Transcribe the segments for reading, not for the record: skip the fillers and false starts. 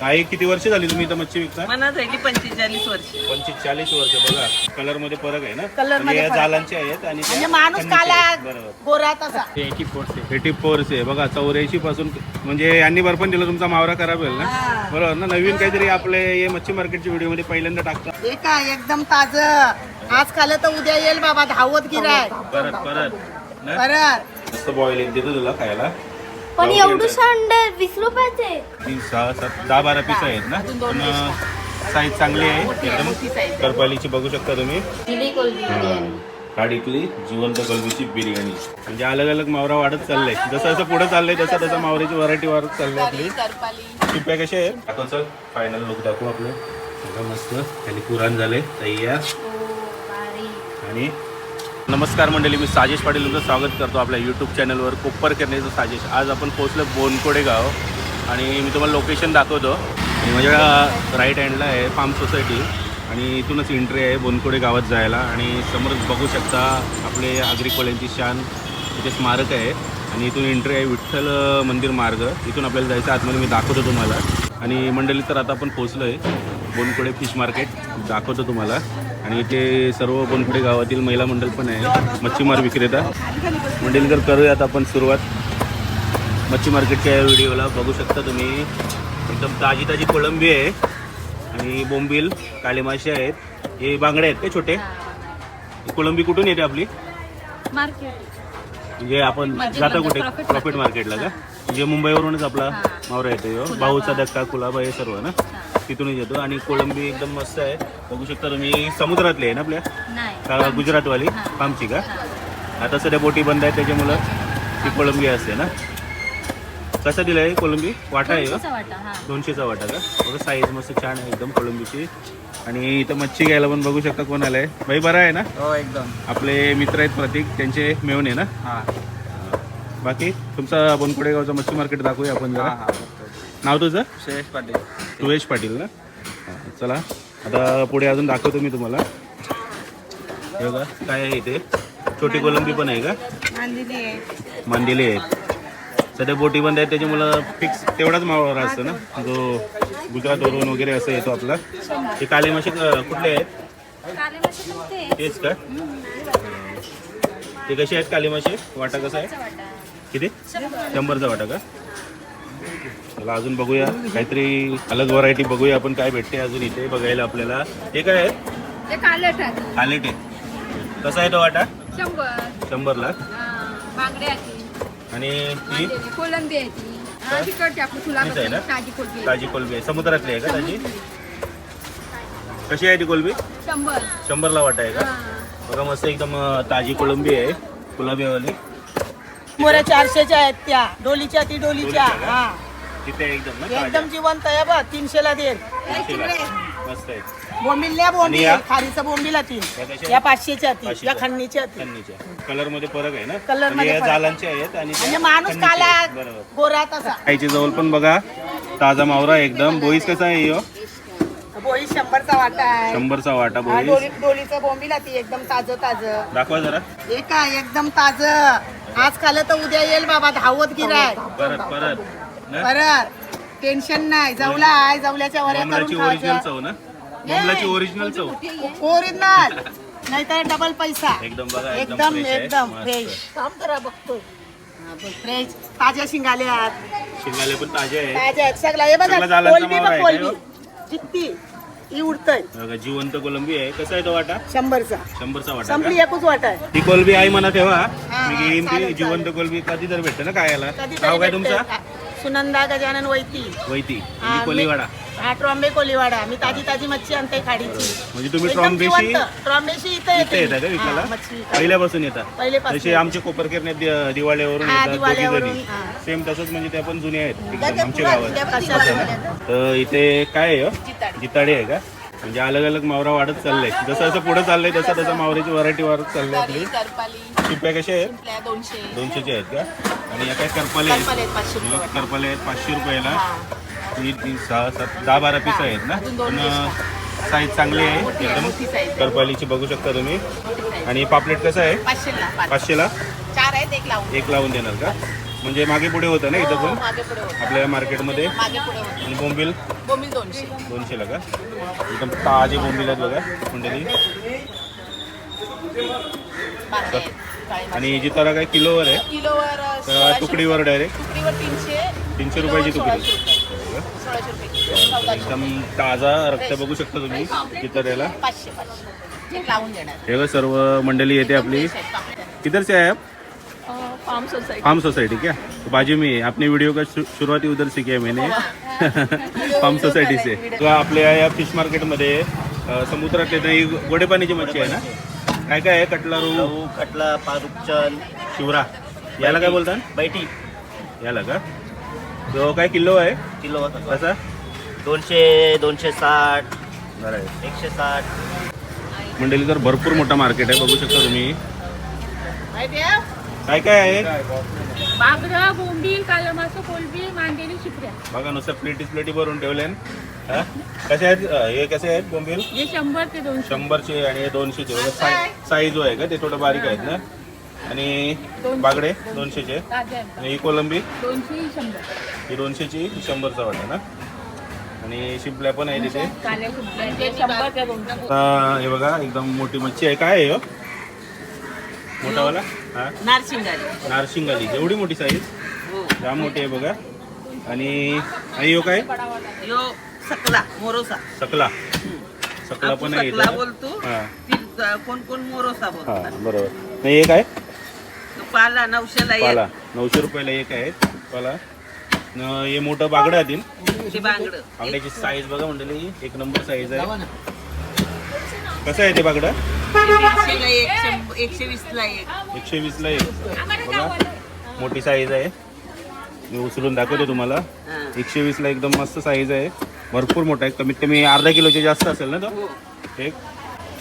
काही किती वर्ष झाली तुम्ही इथं मच्छी विकता? मला झाली 45 वर्ष. 45 वर्ष. बघा कलर मध्ये फरक आहे ना. कलर मध्ये म्हणजे फरक. जालांचे आहेत आणि म्हणजे माणूस काला बरोबर. गोरा तसा. 84 आहे बघा. 84 पासून म्हणजे यांनी बर्फन दिलं तुमचा मावरा खराब होईल ना. हा. बरोबर ना. नवीन काहीतरी आपले हे मच्छी मार्केटच्या व्हिडिओ मध्ये पहिल्यांदा टाकतात. हे काय एकदम ताज. आज खाल्लं तर उद्या येईल बाबा. धावत गिराय परत ना? परत. मस्त बॉईल एक देतो तुला खायला. पण एवढं अंडे 20 रुपयाचे. 10-12 पीस आहेत ना. पण साईज चांगली आहे एकदम. करपालीची बघू शकता तुम्ही. काडीतली जिवंत कोलंबीची बिर्याणी. म्हणजे अलग अलग मावरा वाढत चाललंय. जसं जसं पुढे चाललंय तसं तसं मावऱ्याची व्हरायटी वाढत चालली आपली. शिप्या कशा आहेत आता? चल फायनल लुक दाखवू आपलं. बघा मस्त खाली पुराण झालंय तयार. आणि नमस्कार मंडळी, मी साजेश पाटील तुमचं स्वागत करतो आपल्या यूट्यूब चॅनलवर कोप्पर करण्याचं साजेश. आज आपण पोहोचलो बोनकोडे गाव आणि मी तुम्हाला लोकेशन दाखवतो. आणि माझ्या राईट हँडला आहे फार्म सोसायटी आणि इथूनच एंट्री आहे बोनकोडे गावात जायला. आणि समोर बघू शकता आपले आगरी कोळ्यांची शान इथे स्मारक आहे आणि इथून एंट्री आहे विठ्ठल मंदिर मार्ग. इथून आपल्याला जायचं आतमध्ये मी दाखवतो तुम्हाला. आणि मंडळी तर आता आपण पोहोचलो आहे बोनकोडे फिश मार्केट दाखवतो तुम्हाला. आणि इथे सर्व बोनकोडे गावातील महिला मंडळ पण आहे, मच्छीमार विक्रेता मंडळी. तर करूयात आपण सुरुवात मच्छी मार्केटच्या व्हिडिओला. बघू शकता तुम्ही एकदम ताजी ताजी कोळंबी आहे आणि बोंबील काळे मासे आहेत. हे बांगडे आहेत का छोटे? कोळंबी कुठून येते आपली? म्हणजे आपण जाता कुठे? प्रॉफिट मार्केटला का? म्हणजे मुंबईवरूनच आपला मावरा येतो. भाऊचा धक्का कुलाबा हे सर्व ना तिथूनच येतो. आणि कोळंबी एकदम मस्त आहे बघू शकता तुम्ही. समुद्रातली आहे ना आपल्या का गुजरातवाली फार्मची का? आता सध्या बोटी बंद आहे त्याच्यामुळं ती कोळंबी असते ना. कसा दिला आहे कोळंबी? वाटा आहे का? 200चा वाटा का? बघा साईज मस्त छान आहे एकदम कोळंबीची. आणि इथं मच्छी घ्यायला पण बघू शकता कोण आलाय. भाई बरा आहे ना? हो एकदम. आपले मित्र आहेत प्रतीक, त्यांचे मेवणे आहे ना. हां बाकी तुमचा बोनकोडे गावचा मच्छी मार्केट दाखवूया आपण जरा. नाव तुझं? सुरेश पाटील. सुरेश पाटील ना. चला आता पुढे अजून दाखवतो मी तुम्हाला. हे बघा काय आहे इथे. छोटी कोलंबी पण आहे का? मांदिली आहेत. सध्या बोटी बंद आहेत त्याच्यामुळं फिक्स तेवढाच मावरा असतो ना जो गुजरातवरून वगैरे असं येतो आपला. हे काळे मासे कुठले आहेत? तेच का? ते कसे आहेत काळे मासे? वाटा कसा आहे? किती? 100चा वाटा का? चला अजून बघूया काहीतरी अलग व्हरायटी बघूया आपण काय भेटते अजून इथे बघायला आपल्याला. हे काय आहे? कालेट आहे. कसा आहे तो वाटा? 100ला. आणि ती कोलंबी आहे ती. तिकडची आपली तीच आहे ना? ताजी कोलंबी. ताजी कोलबी आहे. समुद्रातली आहे का ताजी? कशी आहे ती कोलबी? 100ला वाटा आहे का? बघा मस्त एकदम ताजी कोलंबी आहे गुलाबीवाली. मोऱ्या 400च्या आहेत त्या. डोलीच्या ती डोलीच्या. हा तिथे एकदम ना एकदम जिवंत आहे बा. 300ला देईल. मस्त आहे. बोंबिलल्या बोंबील या? खारीचं बोंबीला तीन. या कशा? या 500च्या तीन. 500च्या. या खंडणीच्या तीन. खन्नीच्या. कलर मध्ये फरक आहे ना. कलर मध्ये म्हणजे फरक. जालांचे आहेत आणि म्हणजे माणूस काला बरोबर. गोरा तसा. आईच्या जवळ पण बघा ताजा मावरा एकदम. बोईस कसा आहे ह्यो? बोई 100चा वाटा आहे. 100चा वाटा हा, बोईस. डोलीचं बोंबीला ती एकदम ताजं. दाखवा जरा. हे काय एकदम ताज. आज खाल्लं तर उद्या येईल बाबा. धावत गिराय परत ना? परत. टेन्शन नाही. जवला आहे. जवल्याच्या वऱ्या बोंबलाची करून ओरिजिनल खायचं. चव ना. बोंबलाची ओरिजिनल चव ओरिजिनल नाहीतर डबल पैसा. एकदम बघा एकदम fresh आहे. एकदम मस्त. फ्रेश. काम करा बघतोय. फ्रेश ताज्या शिंगाल्यात. शिंगाले पण ताजे आहे. ताज्या आहेत सगळ्या. हे बघा सगळं जालांचा कोलबी मावरा बघ आहे कोलबी. का किती ही उडतय. बघा जिवंत कोलंबी आहे. कसा आहे तो वाटा? 100चा. 100चा वाटा संपली का? एकच वाटा आहे. ती कोलबी आई म्हणा तेव्हा हा, मी घेईन ती चालेल, जिवंत चालेल. कोलबी कधी तर भेटते ना खायला. कधीतरी नाव काय भेटते. तुमचा? सुनंदा गजानन वैती. वैती हा, म्हणजे कोलीवाडा. हा ट्रॉम्बे कोलीवाडा. मी ताजी मच्छी आणते खाडीची. म्हणजे तुम्ही एकदम ट्रॉम्बेशी जिवंत. ट्रॉम्बेशी इथे इथे येते. येतात का हा, विकायला? मच्छी विकायला. पहिल्यापासून येतात. पहिलेपासून जसे आमचे कोपरकेरने दिवाळीवरून हा, येतात दिवाळीवरून, दोघी हा. सेम तसंच म्हणजे ते पण जुने आहेत एकदम आमच्या गावात. कशाला? तर इथे काय आहे हो? जिताडी आहे का? म्हणजे अलग अलग मावरा वाढत चाललंय. जसं जसं पुढे चाललंय तसं तसं मावऱ्याची व्हरायटी वाढत चालली आपली. शिप्या कशा आहेत? 200च्या आहेत का? आणि या काय करपाले आहेत? करपाले आहेत 500 रुपयाला. 10-12 पीस आहेत ना. पण साईज चांगली आहे एकदम. करपालीची बघू शकता तुम्ही. आणि पापलेट कसं आहे? 500ला. 4 आहेत. एक लावून. एक लावून देणार का? म्हणजे मागे पुढे होतं ना इथं पण मागे पुढे होतं. आपल्या मार्केटमध्ये. मागे पुढे होतं. आणि बोंबील बोंबील 200. 200 ला का? एकदम ताजे बोंबील आहेत बघा मंडळी. बांगडे आहेत, काळे मासे. आणि जितारा काय किलोवर आहे किलोवर तर 1600 तुकडीवर डायरेक्ट तुकडीवर 300. 300 रुपयाची तुकडी. 1600 रुपये किलो. 1400. एकदम ताजा रक्त बघू शकता तुम्ही जिताऱ्याला. 500 एक लावून देणार. हे बघ सर्व मंडळी येते आपली. किधर से है आप? Form society. फार्म सोसाइटी क्या? तो बाजू में है. आपने वीडियो का शुरुआत उधर से किया मैंने. फार्म सोसायटी से. तो आपल्या या फिश मार्केटमध्ये समुद्रातले नाही गोडे पाण्याची मच्छी आहे ना? काय काय आहे? कटला, रोहू, कटला, पारुपचल, शिवरा, याला काय बोलतात? बैठी याला का? तो काय किलो आहे किलो कसा? 200, 260, बरं आहे 160. मंडळी. तर भरपूर मोठा मार्केट आहे बघू शकता तुम्ही. माहिती आहे? काय काय आहे बागरा, बोंबील, कालमासं, कोलबी, मांदेली, शिपऱ्या. बघा नुसतं प्लेटी भरून ठेवले. कसे आहेत हे? कसे आहेत बोंबील? हे 100 ते 200. 100चे आणि 200चे. साईज आहे का ते थोडं बारीक आहेत ना? आणि बागडे 200चे. ताज्या आहेत. आणि ही कोलंबी 200, 100. ही 200ची 100चा वाटा ना? आणि शिंपल्या पण आहे तिथे. काल्या शिपऱ्यांचे 100 ते 200. आता हे बघा एकदम मोठी मच्छी आहे. काय आहे हो? मोठावाला हा नारशिंगारी. नारशिंगाली. एवढी मोठी साईज जाम मोठी आहे बघा. आणि यो काय? यो सकला मोरोसा सकला. सकला पण आहे सकला इथं. बोलतो हा कोण कोण मोरोसा हा बोलतो बरोबर. नाही हे काय? पाला 900 ला पाला 900 रुपयाला एक आहे पाला. हे मोठं बागडं आहे ते बांगड बागड्याची साईज बघा मंडळी एक नंबर साईज आहे. कसं आहे ते बागडं? 100 ला एक 120 ला एक 120 ला एक बघा मोठी साईज आहे. मी उचलून दाखवतो तुम्हाला. 120 ला एकदम मस्त साईज आहे. भरपूर मोठा आहे. कमीत कमी अर्धा किलोचे जास्त असेल ना तो एक.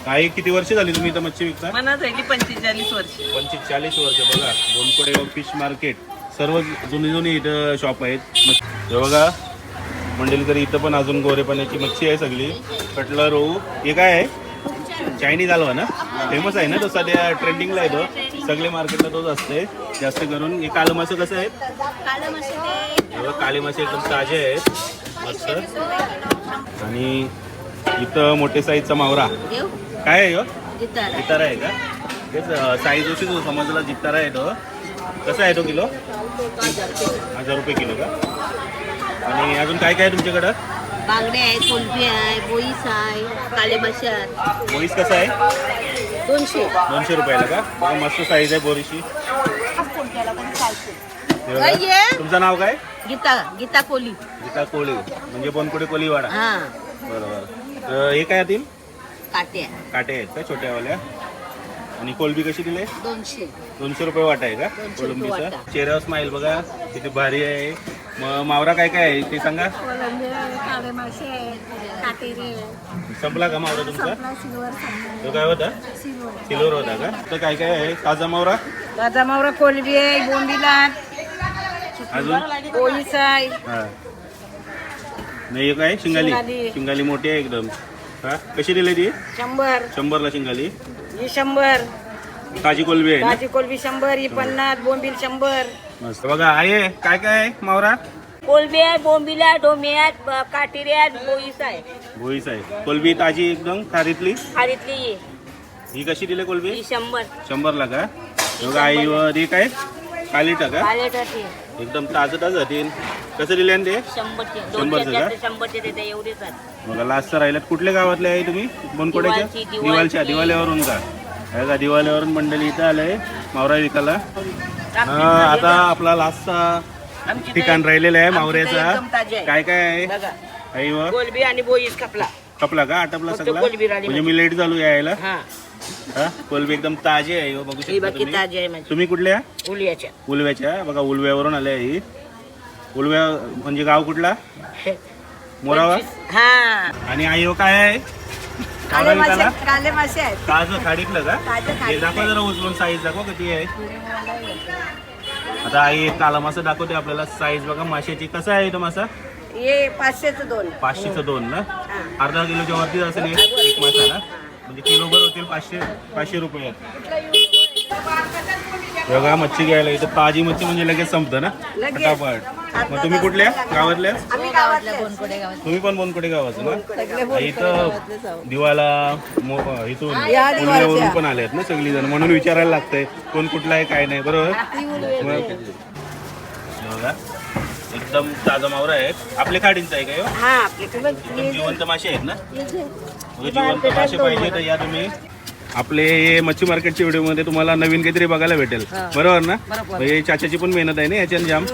काही किती वर्ष झाली तुम्ही इथं मच्छी विकता? मना झाली 45 वर्ष. 45 वर्ष बघा. दोनकडे फिश मार्केट सर्व जुनी इथं शॉप आहेत. हे बघा मंडळी. तरी इथं पण अजून गोरे पाण्याची मच्छी आहे सगळी. कटला, रोहू. हे काय आहे? चायनीज हलवा ना? फेमस आहे ना तो, सध्या ट्रेंडिंगला आहे तो. सगळे मार्केटला तोच असते जास्त करून. हे काळे मासे कसं आहेत? काळे मासे एकदम ताजे आहेत मस्त. आणि इथं मोठे साईजचा मावरा. काय आहे ह्यो? जितारा आहे का? तेच साईज अशी तो समजला जितारा आहे तो. कसा आहे तो किलो? 1000 रुपये किलो का? आणि अजून काय काय आहे तुमच्याकडं? बांगडे आहे, कोलबी आहे, बोईस आहे, काले मासे आहेत. बोईस कसा आहे? 200. 200 रुपयाला का? बघा मस्त साईज आहे बोरीची. हे बघा. तुमचं नाव काय? गीता कोली. गीता कोळी म्हणजे बोनकुडे कोलीवाडा. हा बरोबर. हे काय येतील? काटे काटे आहेत का छोट्यावाल्या? आणि कोलबी कशी दिले? 200. 200 रुपये वाटा आहे का 200 रुपये कोलंबीचा? वाटा. चेहऱ्यावर स्माईल बघा किती भारी आहे. मग मावरा काय काय आहे ते सांगा. काळे मासे, काटेरे, संपला का मावरा तुमचा? तो काय होता? सिल्वर होता का? तर काय काय आहे? ताजा मावरा ताजा मावरा, कोलबी आहे, बोंबीला, अजून? बोईस आहे. हा नाही हे काय? शिंगाली. शिंगाली मोठी आहे एकदम. हा कशी दिली ती? 100. 100ला शिंगाली. ही 100. ताजी कोलबी आहे ना? ताजी कोलबी 100. ही 50. बोंबील 100. मस्त. बघा आहे काय काय आहे मावरा? कोलबी आहे, बोंबिला, डोमे आहेत, काटेरे आहेत, बोईस आहे. भोईस आहे. कोलबी ताजी एकदम खारीतली. खारीतली ही कशी दिली कोलबी? ही 100. 100ला का? बघा आई वर ही काय? कालीटा का? कालेटाची एकदम ताजं तीन. कसं दिले ते? 100 चे. 100 चे का? 100 चे देते एवढेच आहेत. बघा लास्ट राहिल्यात. कुठल्या गावातले आहे तुम्ही? बोनकोड्याच्या? दिवाळची. दिवाळच्या. दिवाल्यावरून का? हे का दिवाल्यावरून मंडळी इथं आलंय मावरा विकायला. आता आपला लास्टचा ठिकाण राहिलेला आहे मावऱ्याचा. काय काय आहे बघा आई वर? कोलबी आणि बोईस कपला. कपला का? आटपला सगळा? कोलबी राहिली म्हणजे मी लेट झालो यायला. हा हा कोलबी एकदम ताजी आहे हो, बघू ही शकता बाकी तुम्ही. ताजी आहे माझी तुम्ही कुठल्या? उलियाच्या. उलव्याच्या. बघा उलव्यावरून आले ही. उलव्या म्हणजे गाव कुठला? मोरावा. हा आणि आई हो काय आहे? मावरा विकायला? काले मासे आहेत. ताजं खाडीतलं का? हे दाखवा जरा उचलून साईज दाखवा किती आहे. आता आई एक काला मासा दाखवते आपल्याला. साईज बघा माशाची. कसा आहे तो मासा? हे 500चं 2. 500चं 2 ना? अर्धा किलोच्या वरतीच असेल एक मासा ना? म्हणजे किलोभर होतील 500 रुपये. बघा मच्छी घ्यायला इथं ताजी मच्छी म्हणजे लगेच संपतं ना फटाफट. मग तुम्ही कुठल्या गावातल्या? तुम्ही पण बोनकोडे गावाचं ना? इथं दिवाला इथून पुण्यावरून पण आले आहेत ना सगळी जण, म्हणून विचारायला लागतंय कोण कुठला आहे काय नाही. बरोबर. बघा एकदम ताजा मावरा आहे. आपल्या खाडींचा आहे का? एकदम जिवंत मासे आहेत ना? जिवंत मासे पाहिजे तर या तुम्ही आपले हे मच्छी मार्केटच्या व्हिडिओमध्ये तुम्हाला नवीन काहीतरी बघायला भेटेल. बरोबर ना? हे चाच्याची पण मेहनत आहे ना याच्यात जाम.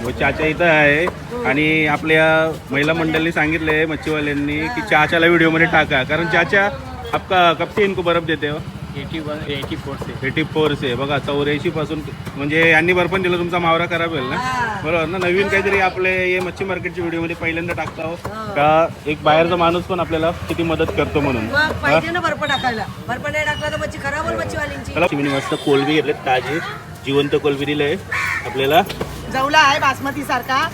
चाचा इथं आहे आणि आपल्या महिला मंडळींनी सांगितलंय मच्छीवाल्यांनी की चाच्याला व्हिडिओमध्ये टाका, कारण चाचा आपका कब से इनको बर्फ देते हो? 84 से. बघा 84 पासून, म्हणजे यांनी बर्फन दिलं तुमचा मावरा खराब होईल ना. बरोबर ना? नवीन काहीतरी आपले हे मच्छी मार्केटच्या व्हिडिओमध्ये पहिल्यांदा टाकता हो का एक बाहेरचा माणूस पण आपल्याला किती मदत करतो म्हणून. बर्फ टाकायला, बर्फ नाही टाकला तर मच्छी खराब होईल मच्छीवाल्यांची. चला मी मस्त कोलबी घेतले, ताजी जिवंत कोलबी दिले आपल्याला. जवला आहे बासमती सारखा.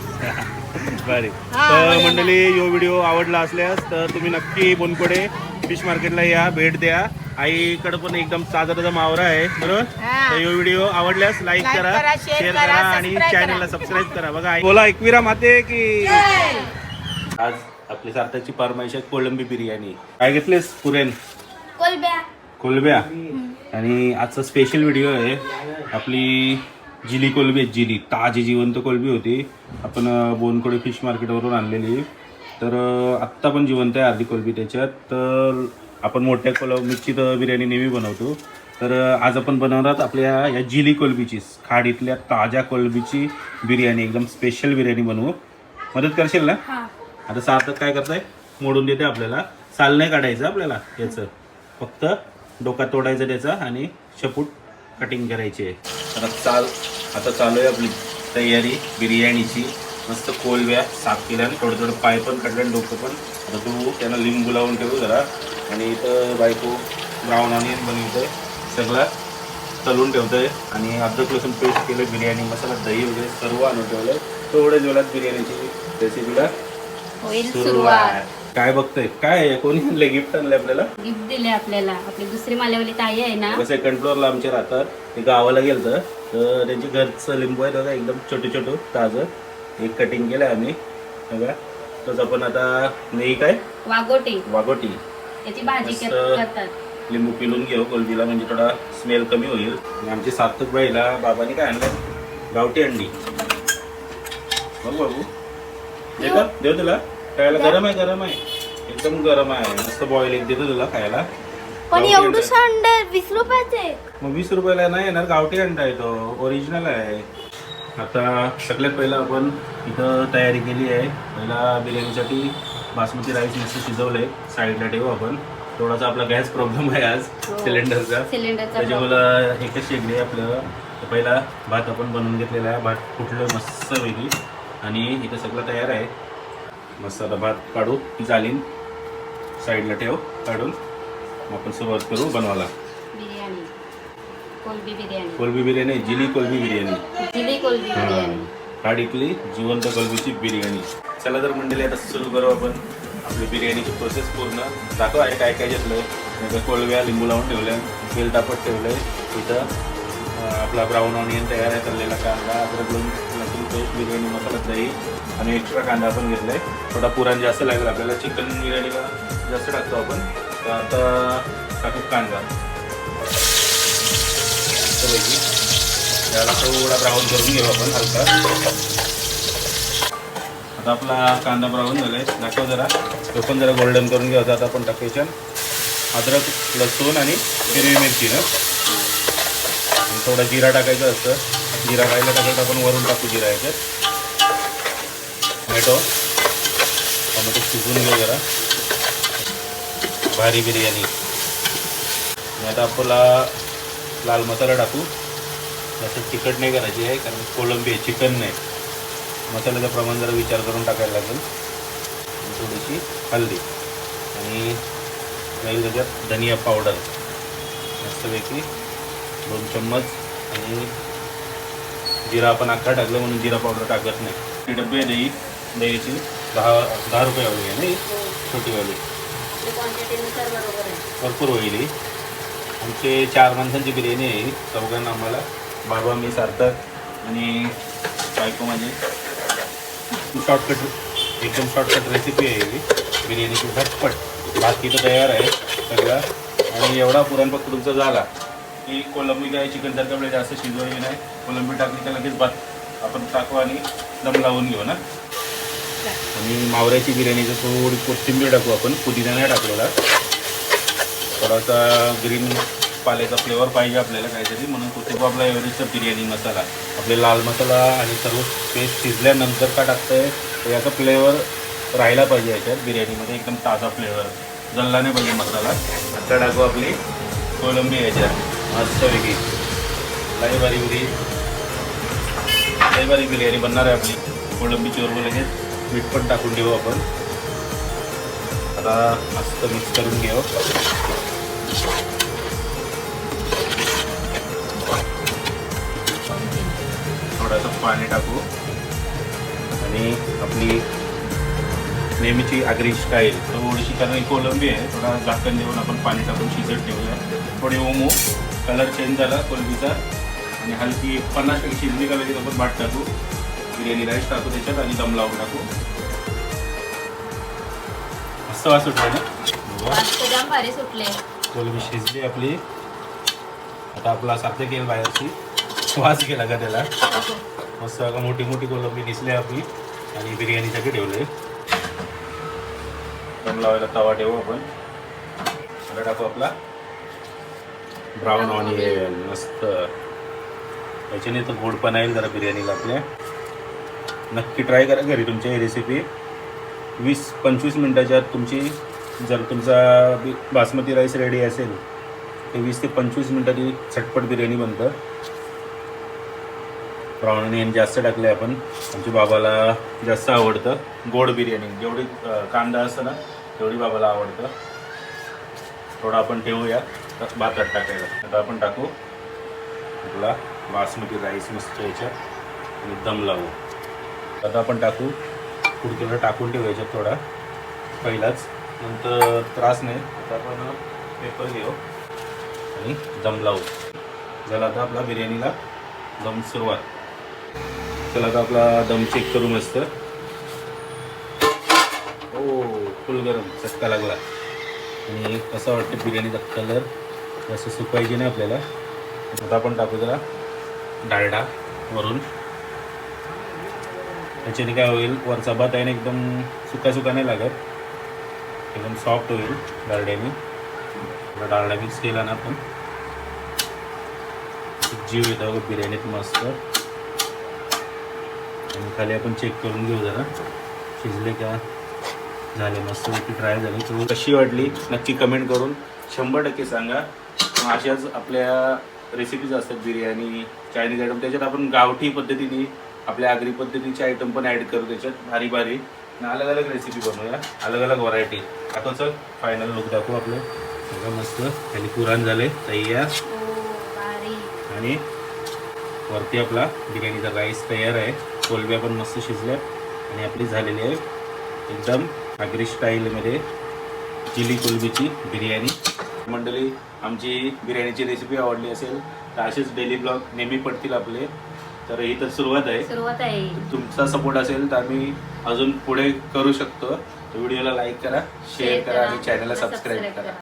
बरे तर मंडळी, यो व्हिडिओ आवडला असल्यास तर तुम्ही नक्की बोनकोडे फिश मार्केटला या, भेट द्या. आईकडे पण एकदम ताजा ताजा मावरा आहे. बरोबर. तर यो व्हिडिओ आवडल्यास लाईक करा, शेअर करा आणि चॅनलला सबस्क्राईब करा. बघा आई बोला एकविरा माते की. आज आपली सार्थकची फरमाईश आहे कोळंबी बिर्याणी. काय घेतलेस? पुरेन कोलब्या. आणि आजचा स्पेशल व्हिडिओ आहे आपली जिली कोलबी आहे. जिली ताजी जिवंत कोलबी होती, आपण बोनकोडे फिश मार्केटवरून आणलेली. तर आत्ता पण जिवंत आहे अर्धी कोलबी त्याच्यात. तर आपण मोठ्या कोलंबीची तर बिर्याणी नेहमी बनवतो, तर आज आपण बनवणार आपल्या या जिली कोलबीची, खाडीतल्या ताज्या कोलबीची बिर्याणी. एकदम स्पेशल बिर्याणी बनवू. मदत करशील ना? आता सार्थक काय करताय? मोडून देते आपल्याला. साल नाही काढायचं आपल्याला याचं, फक्त डोका तोडायचा त्याचा आणि शपूट कटिंग करायची आहे. आता चालू आहे आपली तयारी बिर्याणीची. मस्त कोलब्या साफ केल्या, थोडं थोडं पाय पण काढलं, डोकं पण. आता तू त्यांना लिंबू लावून ठेवू जरा. आणि इथं बायको ब्राऊन ऑनियन बनवतोय, सगळं तलून ठेवतोय. आणि अद्रक लसूण पेस्ट केलं, बिर्याणी मसाला, दही वगैरे सर्व आणून ठेवलंय. थोड्या जेवढ्यात बिर्याणीची रेसिपीला सुरुवात. काय बघतोय? काय आहे? कोणी आणले गिफ्ट? आणले आपल्याला गिफ्ट दिले आपल्याला आपली दुसरी मालेवाली ताई आहे ना, सेकंड फ्लोअरला आमच्या राहतात. ते गावाला गेलं तर त्यांची घरचं लिंबू आहे बघा, एकदम छोटं छोटं ताजं. एक कटिंग केलं आम्ही बघा. तसं आपण आता नाही काय वागोटी याची भाजी करतात. लिंबू पिलून घेऊ कोलबीला, म्हणजे थोडा स्मेल कमी होईल. आणि आमची सार्थक बाईला बाबांनी काय आणलं? गावठी अंडी. बघ बाबू, देव तुला खायला. गरम आहे एकदम गरम आहे. मस्त बॉईल एक देतो तुला खायला. पण एवढं अंडे 20 रुपयाचे. मग 20 रुपयाला नाही येणार, गावठी अंडा आहे तो, ओरिजिनल आहे. आता सगळ्यात पहिलं आपण इथं तयारी केली आहे. पहिला बिर्याणीसाठी बासमती राईस मस्त शिजवलंय, साईडला ठेवू आपण. थोडासा आपला गॅस प्रॉब्लेम आहे आज सिलेंडरचा, त्याच्यामुळं एकच शेगडी आहे आपलं. तर पहिला भात आपण बनवून घेतलेला आहे. भात फुटलं मस्त वेगळी आणि इथं सगळं तयार आहे. मस्त आता भात काढू, चालीन साईडला ठेव काढून. मग आपण सुरुवात करू बनवायला. कोलबी बिर्याणी, जिली कोलबी बिर्याणी. खाडीतली जिवंत कोलबीची बिर्याणी. चला तर मंडळी आता सुरू करू आपण आपली बिर्याणीची प्रोसेस पूर्ण. दाखव आहे काय काय घेतलं. कोलब्या लिंबू लावून ठेवल्या, तेल तापत ठेवलंय. इथं आपला ब्राऊन ऑनियन तयार आहे, तळलेला कांदा, अद्रक लसूण पेस्ट, बिर्याणी मसाला, दही आणि एक्स्ट्रा कांदा पण घेतलाय. थोडा पुराण जास्त लागेल आपल्याला, चिकन बिर्याणीला जास्त टाकतो आपण. तर आता टाकू कांदा. त्याला थोडा ब्राऊन करून घेऊ आपण हलका. आता आपला कांदा ब्राऊन झालाय, दाखव जरा. तो पण जरा गोल्डन करून घ्यायचा. आता आपण टाकायच्या अद्रक लसूण आणि हिरवी मिरची ना, थोडा जिरा टाकायचं असतं. जिरा खायला टाकायचं आपण, वरून टाकू जिरा याच्यात. टोमॅटो शिजवून घेऊ जरा. भारी बिर्याणी. आता आपला लाल मसाला टाकू. जास्त तिखट नाही करायची आहे, कारण कोळंबी आहे, चिकन नाही. मसाल्याचं प्रमाण जरा विचार करून टाकायला लागेल. थोडीशी हळदी आणि राहील त्याच्यात धनिया पावडर मस्तपैकी 2 चम्मच. आणि जिरा आपण अख्खा टाकलं म्हणून जिरा पावडर टाकत नाही. ती डब्बी आहे दहीची 10 रुपयावाली आहे ना, छोटीवाली. भरपूर होईल. आमचे 4 माणसांची बिर्याणी आहे. चौघांना आम्हाला, बाबा, मी, सार्थक आणि बायको माझी. एकदम शॉर्टकट रेसिपी आहे ही बिर्याणीची. झटपट. भात तिथं तयार आहे सगळं. आणि एवढा पुरण फक्त तुमचा झाला की कोलंबी काय चिकनसारखं आपल्याला जास्त शिजवायची नाही. कोलंबी टाकली का लगेच भात आपण टाकू आणि दम लावून घेऊ ना. आणि मावऱ्याची बिर्याणीचं थोडी कोथिंबीर टाकू आपण. पुदिना नाही टाकलेला. थोडासा ग्रीन पाल्याचा फ्लेवर पाहिजे आपल्याला काहीतरी, म्हणून कोथिंबीर आपला एव्हरेजचा बिर्याणी मसाला. आपले लाल मसाला आणि सर्व पेस्ट शिजल्यानंतर का टाकतं आहे तर याचा फ्लेवर राहायला पाहिजे याच्यात बिर्याणीमध्ये. एकदम ताजा फ्लेवर जळला नाही पाहिजे मसाला. आता टाकू आपली कोलंबी याच्यात मस्तपैकी. लई बारी बिर्याणी बनणार आहे आपली. कोलंबीची बरोबर लगेच मीठ पण टाकून घेऊ आपण. आता मस्त मिक्स करून घेऊ. थोडंसं पाणी टाकू आणि आपली नेहमीची आगरी स्टाईल थोडीशी, कारण ही कोलंबी आहे, थोडा झाकण देऊन आपण पाणी टाकून शिजत ठेवूया. थोडी ओमू, कलर चेंज झाला कोलंबीचा आणि हलकी 50% शिजली का लगेच आपण भात टाकू. बिर्याणी राईस टाकू त्याच्यात आणि दम लावून टाकू. मस्त वास सुटला ना. जाम भारी सुटले. कोलंबी शिजली आपली. आता आपला साध्य केलं बाहेरची वास गेला का त्याला. मस्त का मोठी मोठी कोलंबी दिसली आपली आणि बिर्याणीसाठी ठेवले. दम लावायला तवा ठेवू आपण. आता टाकू आपला ब्राऊन ऑनियन. मस्त याच्याने तर गोड पण येईल जरा बिर्याणीला आपल्या. नक्की ट्राय करा घरी तुमच्या ही रेसिपी. 20-25 मिनटाच्या आत तुमची, जर तुमचा बासमती राईस रेडी असेल ते 20 ते 25 मिनटात ही झटपट बिर्याणी बनतं. ब्राऊन ऑनियन जास्त टाकले आपण. आमच्या बाबाला जास्त आवडतं गोड बिर्याणी. जेवढी कांदा असतं ना तेवढी बाबाला आवडतं. थोडं आपण ठेवूया भातात टाकायला. आता आपण टाकू आपला बासमती राईस मस्त याच्यात आणि दम लावू. आता आपण टाकू कुडकीला टाकून ठेवू याच्यात थोडा पहिलाच, नंतर त्रास नाही. आता आपण पेपर घेऊ आणि दम लावू. झाला आता आपला बिर्याणीला दम सुरुवात. चला आता आपला दम चेक करू मस्त. ओ फुल गरम चटका लागला. आणि कसं वाटतं बिर्याणीचा कलर जास्त सुकायची नाही आपल्याला. आता आपण टाकू जरा डालडा वरून. याच्याने काय होईल, वरचा भात आहे ना एकदम सुका नाही लागत, एकदम सॉफ्ट होईल डालड्याने. डालडा मिक्स केला ना आपण जीव येतो बिर्याणीत मस्त. आणि खाली आपण चेक करून घेऊ जरा शिजले का झाले. मस्त ट्राय झाली. तुम्ही कशी वाटली नक्की कमेंट करून 100% सांगा. अशाच आपल्या रेसिपीज असतात बिर्याणी, चायनीज आयटम. त्याच्यात आपण गावठी पद्धतीने आपल्या आगरी पद्धतीचे आयटम पण ॲड करू त्याच्यात. भारी भारी अलग अलग रेसिपी बनवूया, अलग अलग व्हरायटी. आता चल फायनल लुक दाखवू आपलं. सगळं मस्त खाली पुरण झाले तयार. आणि वरती आपला बिर्याणीचा राईस तयार आहे. कोलब्या पण मस्त शिजल्या आणि आपली झालेली आहे एकदम आगरी स्टाईलमध्ये चिली कोलबीची बिर्याणी. मंडळी, आमची बिर्याणीची रेसिपी आवडली असेल तर असेच डेली ब्लॉग नेहमी पडतील आपले. तर ही तर सुरुवात आहे. तुमचा सपोर्ट असेल तर आम्ही अजून पुढे करू शकतो. व्हिडिओला लाईक करा, शेअर करा आणि चॅनलला सबस्क्राईब करा.